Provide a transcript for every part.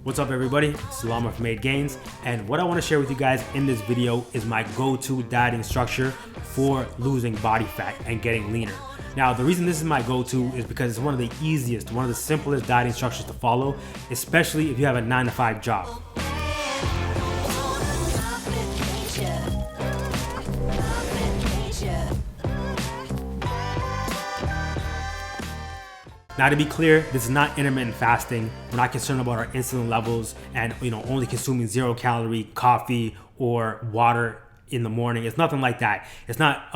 What's up everybody, it's Lama from MadeGains, and what I want to share with you guys in this video is my go-to dieting structure for losing body fat and getting leaner. Now the reason this is my go-to is because it's one of the easiest, one of the simplest dieting structures to follow, especially if you have a 9-to-5 job. Now to be clear, this is not intermittent fasting. We're not concerned about our insulin levels and only consuming 0-calorie coffee or water in the morning. It's nothing like that. It's not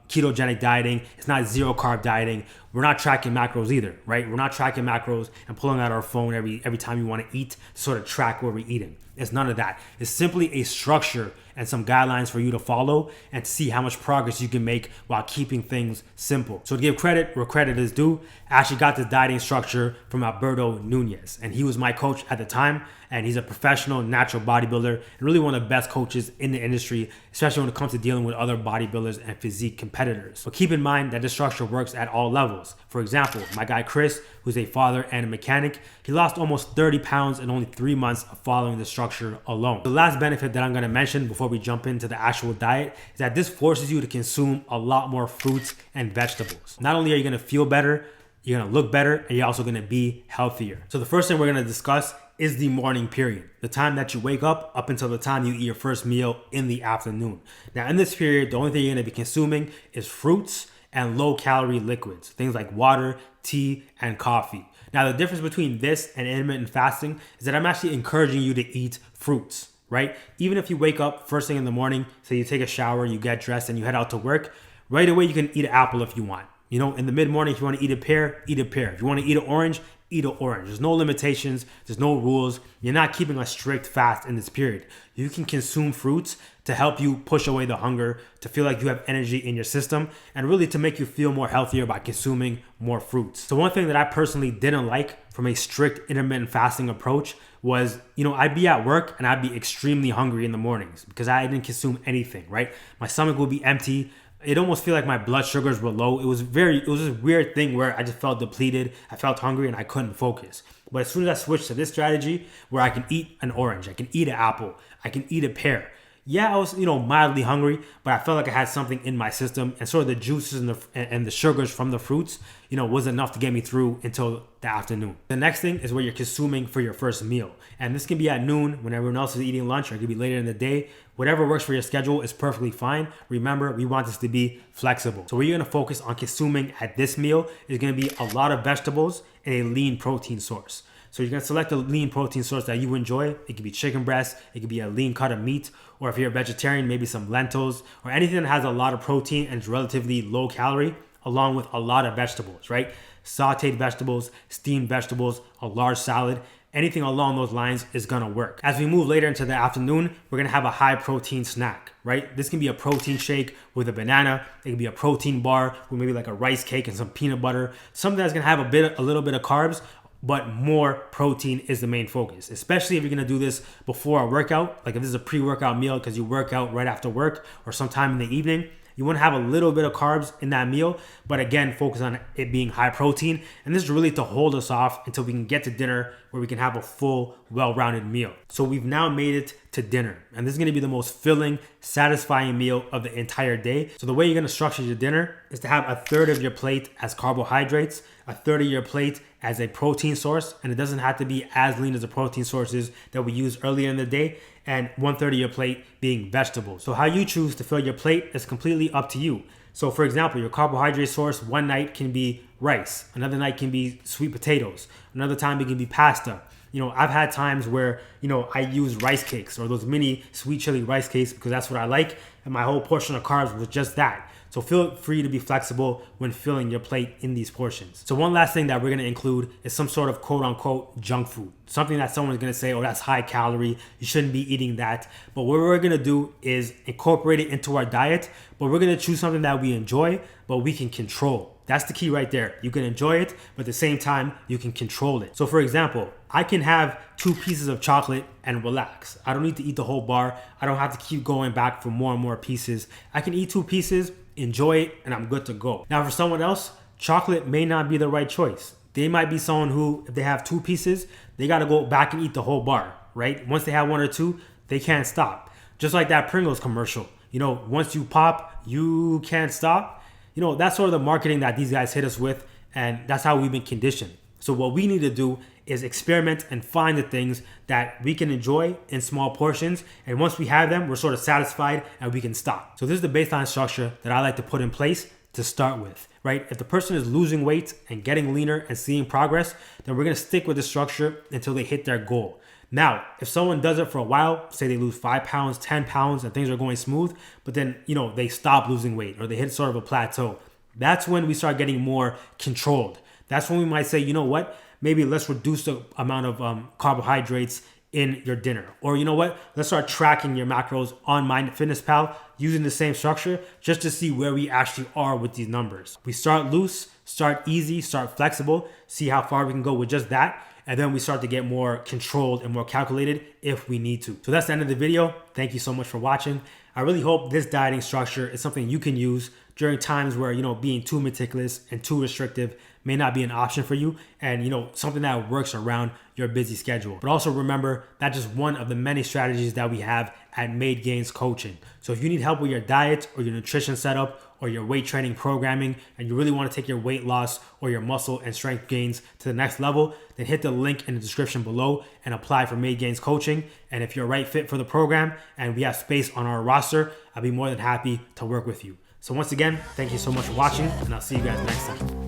ketogenic dieting. It's not zero carb dieting. We're not tracking macros either, right? We're not tracking macros and pulling out our phone every time you want to eat to sort of track what we're eating. It's none of that. It's simply a structure and some guidelines for you to follow and to see how much progress you can make while keeping things simple. So to give credit where credit is due, I actually got this dieting structure from Alberto Nunez, and he was my coach at the time, and he's a professional natural bodybuilder and really one of the best coaches in the industry, especially when it comes to dealing with other bodybuilders and physique competitors. But keep in mind that this structure works at all levels. For example, my guy Chris, who's a father and a mechanic, he lost almost 30 pounds in only 3 months of following the structure alone. The last benefit that I'm going to mention before we jump into the actual diet is that this forces you to consume a lot more fruits and vegetables. Not only are you going to feel better, you're going to look better, and you're also going to be healthier. So the first thing we're going to discuss is the morning period, the time that you wake up until the time you eat your first meal in the afternoon. Now in this period, the only thing you're going to be consuming is fruits and low-calorie liquids, things like water, tea, and coffee. Now the difference between this and intermittent fasting is that I'm actually encouraging you to eat fruits, right? Even if you wake up first thing in the morning, so you take a shower, you get dressed, and you head out to work, right away you can eat an apple if you want. In the mid-morning, if you want to eat a pear, eat a pear. If you want to eat an orange, eat an orange. There's no limitations. There's no rules. You're not keeping a strict fast in this period. You can consume fruits to help you push away the hunger, to feel like you have energy in your system, and really to make you feel more healthier by consuming more fruits. So one thing that I personally didn't like from a strict intermittent fasting approach was, I'd be at work and I'd be extremely hungry in the mornings because I didn't consume anything, right? My stomach would be empty. It almost felt like my blood sugars were low. It was this weird thing where I just felt depleted. I felt hungry and I couldn't focus. But as soon as I switched to this strategy where I can eat an orange, I can eat an apple, I can eat a pear. Yeah, I was, mildly hungry, but I felt like I had something in my system, and sort of the juices and the sugars from the fruits, was enough to get me through until the afternoon. The next thing is where you're consuming for your first meal. And this can be at noon when everyone else is eating lunch, or it could be later in the day. Whatever works for your schedule is perfectly fine. Remember, we want this to be flexible. So what you're gonna focus on consuming at this meal is gonna be a lot of vegetables and a lean protein source. So you're gonna select a lean protein source that you enjoy. It could be chicken breast, it could be a lean cut of meat, or if you're a vegetarian, maybe some lentils, or anything that has a lot of protein and is relatively low calorie, along with a lot of vegetables, right? Sauteed vegetables, steamed vegetables, a large salad, anything along those lines is gonna work. As we move later into the afternoon, we're gonna have a high protein snack, right? This can be a protein shake with a banana. It can be a protein bar with maybe like a rice cake and some peanut butter, something that's gonna have a little bit of carbs, but more protein is the main focus, especially if you're gonna do this before a workout. Like if this is a pre-workout meal because you work out right after work or sometime in the evening, you want to have a little bit of carbs in that meal, but again, focus on it being high protein. And this is really to hold us off until we can get to dinner where we can have a full, well-rounded meal. So we've now made it to dinner, and this is going to be the most filling, satisfying meal of the entire day. So the way you're going to structure your dinner is to have 1/3 of your plate as carbohydrates, 1/3 of your plate as a protein source, and it doesn't have to be as lean as the protein sources that we used earlier in the day, and 1/3 of your plate being vegetables. So how you choose to fill your plate is completely up to you. So for example, your carbohydrate source one night can be rice, another night can be sweet potatoes, another time it can be pasta. I've had times where, I use rice cakes or those mini sweet chili rice cakes because that's what I like, and my whole portion of carbs was just that. So feel free to be flexible when filling your plate in these portions. So one last thing that we're gonna include is some sort of quote unquote junk food. Something that someone's gonna say, oh, that's high calorie, you shouldn't be eating that. But what we're gonna do is incorporate it into our diet, but we're gonna choose something that we enjoy, but we can control. That's the key right there. You can enjoy it, but at the same time, you can control it. So for example, I can have 2 pieces of chocolate and relax. I don't need to eat the whole bar. I don't have to keep going back for more and more pieces. I can eat 2 pieces, enjoy it, and I'm good to go. Now for someone else, chocolate may not be the right choice. They might be someone who, if they have 2 pieces, they got to go back and eat the whole bar, right? Once they have one or two, they can't stop. Just like that Pringles commercial. Once you pop, you can't stop. That's sort of the marketing that these guys hit us with, and that's how we've been conditioned. So what we need to do is experiment and find the things that we can enjoy in small portions. And once we have them, we're sort of satisfied and we can stop. So this is the baseline structure that I like to put in place to start with, right? If the person is losing weight and getting leaner and seeing progress, then we're gonna stick with the structure until they hit their goal. Now, if someone does it for a while, say they lose 5 pounds, 10 pounds, and things are going smooth, but then, they stop losing weight or they hit sort of a plateau, that's when we start getting more controlled. That's when we might say, maybe let's reduce the amount of carbohydrates in your dinner. Or let's start tracking your macros on MyFitnessPal using the same structure just to see where we actually are with these numbers. We start loose, start easy, start flexible, see how far we can go with just that. And then we start to get more controlled and more calculated if we need to. So that's the end of the video. Thank you so much for watching. I really hope this dieting structure is something you can use during times where, being too meticulous and too restrictive may not be an option for you, and something that works around your busy schedule. But also remember, that's just one of the many strategies that we have at MadeGains Coaching. So if you need help with your diet or your nutrition setup or your weight training programming, and you really want to take your weight loss or your muscle and strength gains to the next level, then hit the link in the description below and apply for MadeGains Coaching. And if you're a right fit for the program and we have space on our roster, I'll be more than happy to work with you. So once again, thank you so much for watching, and I'll see you guys next time.